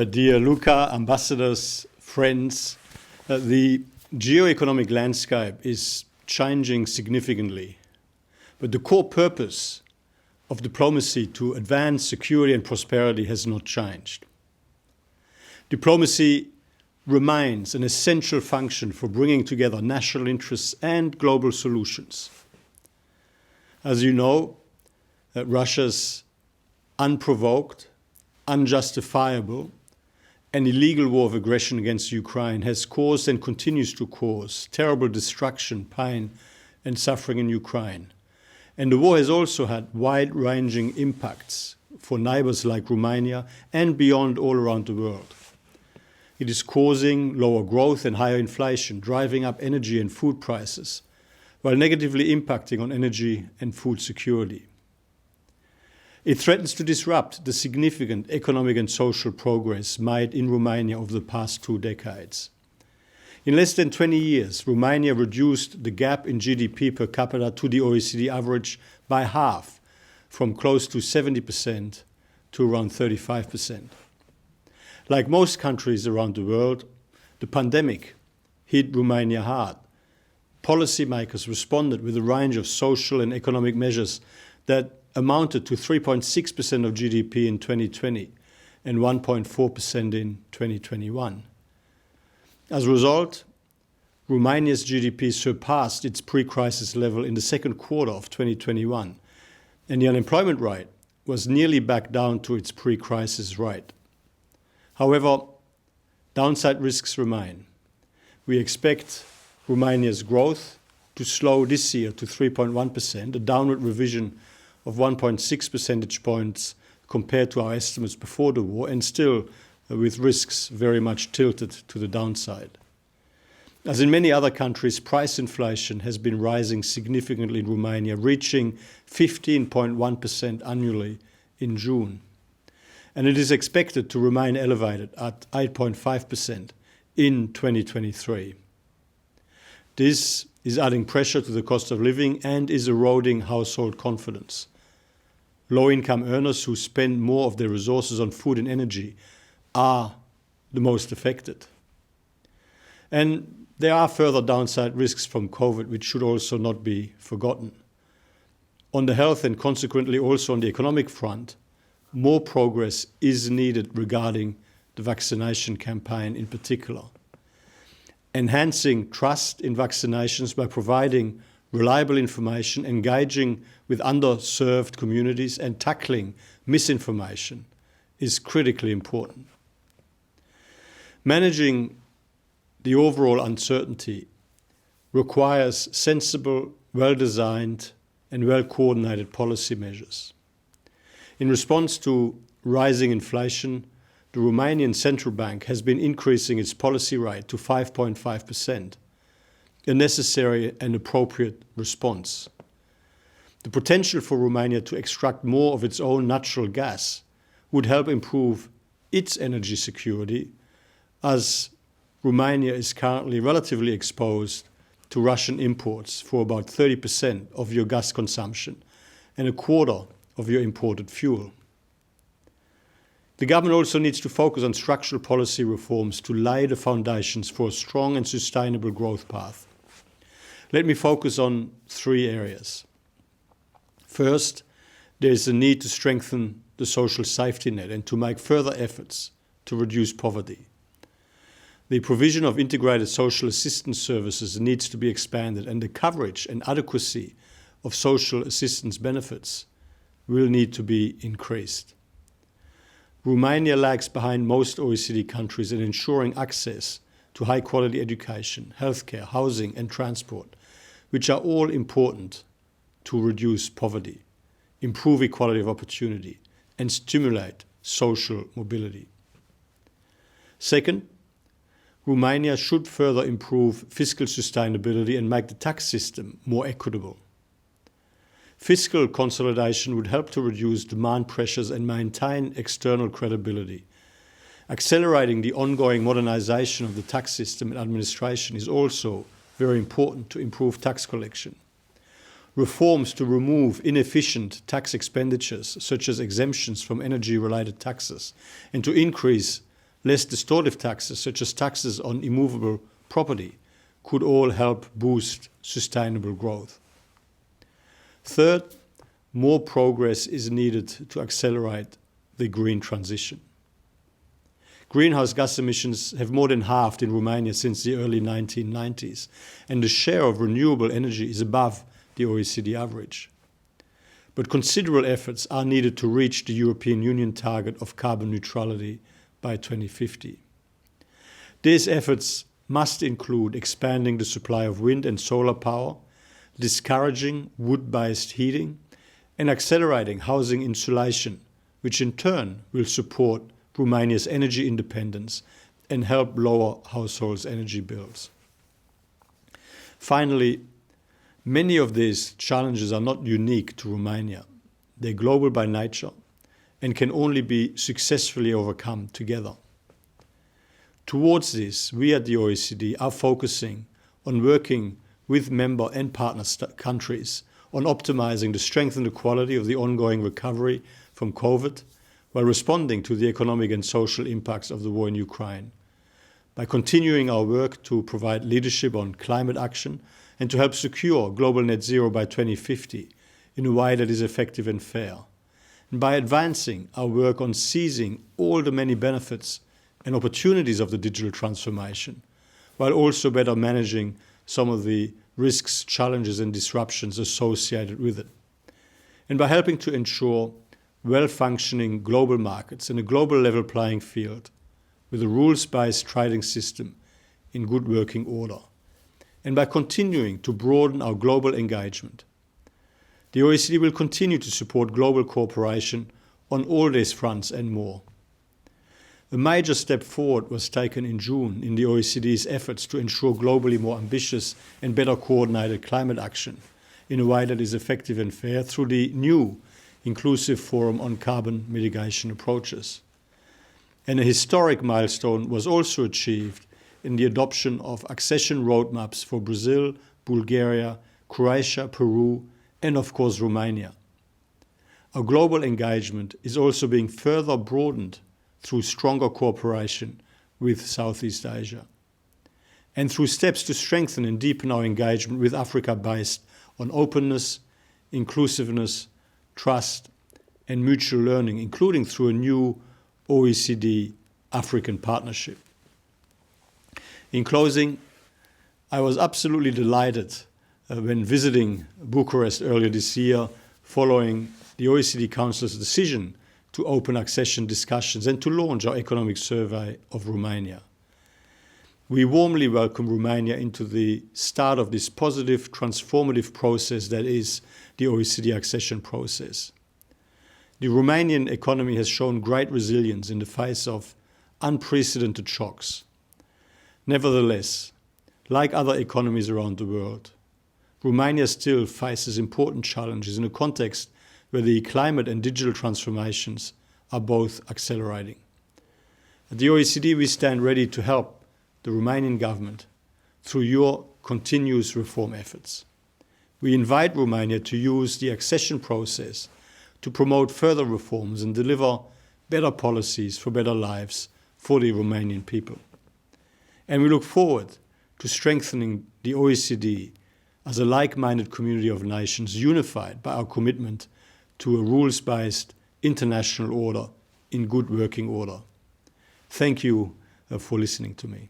Dear Luca, ambassadors, friends, the geo-economic landscape is changing significantly, but the core purpose of diplomacy to advance security and prosperity has not changed. Diplomacy remains an essential function for bringing together national interests and global solutions. As you know, Russia's unprovoked, unjustifiable, and illegal war of aggression against Ukraine has caused and continues to cause terrible destruction, pain, and suffering in Ukraine. And the war has also had wide-ranging impacts for neighbors like Romania and beyond all around the world. It is causing lower growth and higher inflation, driving up energy and food prices, while negatively impacting on energy and food security. It threatens to disrupt the significant economic and social progress made in Romania over the past 2 decades. In less than 20 years, Romania reduced the gap in GDP per capita to the OECD average by half, from close to 70% to around 35%. Like most countries around the world, the pandemic hit Romania hard. Policymakers responded with a range of social and economic measures that amounted to 3.6% of GDP in 2020 and 1.4% in 2021. As a result, Romania's GDP surpassed its pre-crisis level in the second quarter of 2021, and the unemployment rate was nearly back down to its pre-crisis rate. However, downside risks remain. We expect Romania's growth to slow this year to 3.1%, a downward revision of 1.6 percentage points compared to our estimates before the war, and still with risks very much tilted to the downside. As in many other countries, price inflation has been rising significantly in Romania, reaching 15.1% annually in June. And it is expected to remain elevated at 8.5% in 2023. This is adding pressure to the cost of living and is eroding household confidence. Low-income earners who spend more of their resources on food and energy are the most affected. And there are further downside risks from COVID, which should also not be forgotten. On the health and consequently also on the economic front, more progress is needed regarding the vaccination campaign in particular. Enhancing trust in vaccinations by providing reliable information, engaging with underserved communities, and tackling misinformation is critically important. Managing the overall uncertainty requires sensible, well-designed, and well-coordinated policy measures. In response to rising inflation, the Romanian Central Bank has been increasing its policy rate to 5.5%, a necessary and appropriate response. The potential for Romania to extract more of its own natural gas would help improve its energy security, as Romania is currently relatively exposed to Russian imports for about 30% of your gas consumption and a quarter of your imported fuel. The government also needs to focus on structural policy reforms to lay the foundations for a strong and sustainable growth path. Let me focus on 3 areas. First, there is a need to strengthen the social safety net and to make further efforts to reduce poverty. The provision of integrated social assistance services needs to be expanded, and the coverage and adequacy of social assistance benefits will need to be increased. Romania lags behind most OECD countries in ensuring access to high-quality education, healthcare, housing, and transport, which are all important to reduce poverty, improve equality of opportunity, and stimulate social mobility. Second, Romania should further improve fiscal sustainability and make the tax system more equitable. Fiscal consolidation would help to reduce demand pressures and maintain external credibility. Accelerating the ongoing modernization of the tax system and administration is also very important to improve tax collection. Reforms to remove inefficient tax expenditures, such as exemptions from energy-related taxes, and to increase less distortive taxes, such as taxes on immovable property, could all help boost sustainable growth. Third, more progress is needed to accelerate the green transition. Greenhouse gas emissions have more than halved in Romania since the early 1990s, and the share of renewable energy is above the OECD average. But considerable efforts are needed to reach the European Union target of carbon neutrality by 2050. These efforts must include expanding the supply of wind and solar power, discouraging wood-based heating, and accelerating housing insulation, which in turn will support Romania's energy independence and help lower households' energy bills. Finally, many of these challenges are not unique to Romania. They're global by nature and can only be successfully overcome together. Towards this, we at the OECD are focusing on working with member and partner countries on optimizing the strength and the quality of the ongoing recovery from COVID, while responding to the economic and social impacts of the war in Ukraine, by continuing our work to provide leadership on climate action and to help secure global net zero by 2050 in a way that is effective and fair, and by advancing our work on seizing all the many benefits and opportunities of the digital transformation, while also better managing some of the risks, challenges and disruptions associated with it, and by helping to ensure well-functioning global markets and a global level playing field with a rules-based trading system in good working order, and by continuing to broaden our global engagement. The OECD will continue to support global cooperation on all these fronts and more. A major step forward was taken in June in the OECD's efforts to ensure globally more ambitious and better coordinated climate action in a way that is effective and fair through the new Inclusive Forum on Carbon Mitigation Approaches. And a historic milestone was also achieved in the adoption of accession roadmaps for Brazil, Bulgaria, Croatia, Peru, and of course Romania. Our global engagement is also being further broadened through stronger cooperation with Southeast Asia, and through steps to strengthen and deepen our engagement with Africa based on openness, inclusiveness, trust, and mutual learning, including through a new OECD African partnership. In closing, I was absolutely delighted when visiting Bucharest earlier this year following the OECD Council's decision to open accession discussions and to launch our economic survey of Romania. We warmly welcome Romania into the start of this positive, transformative process that is the OECD accession process. The Romanian economy has shown great resilience in the face of unprecedented shocks. Nevertheless, like other economies around the world, Romania still faces important challenges in a context where the climate and digital transformations are both accelerating. At the OECD, we stand ready to help the Romanian government through your continuous reform efforts. We invite Romania to use the accession process to promote further reforms and deliver better policies for better lives for the Romanian people. And we look forward to strengthening the OECD as a like-minded community of nations unified by our commitment to a rules-based international order in good working order. Thank you for listening to me.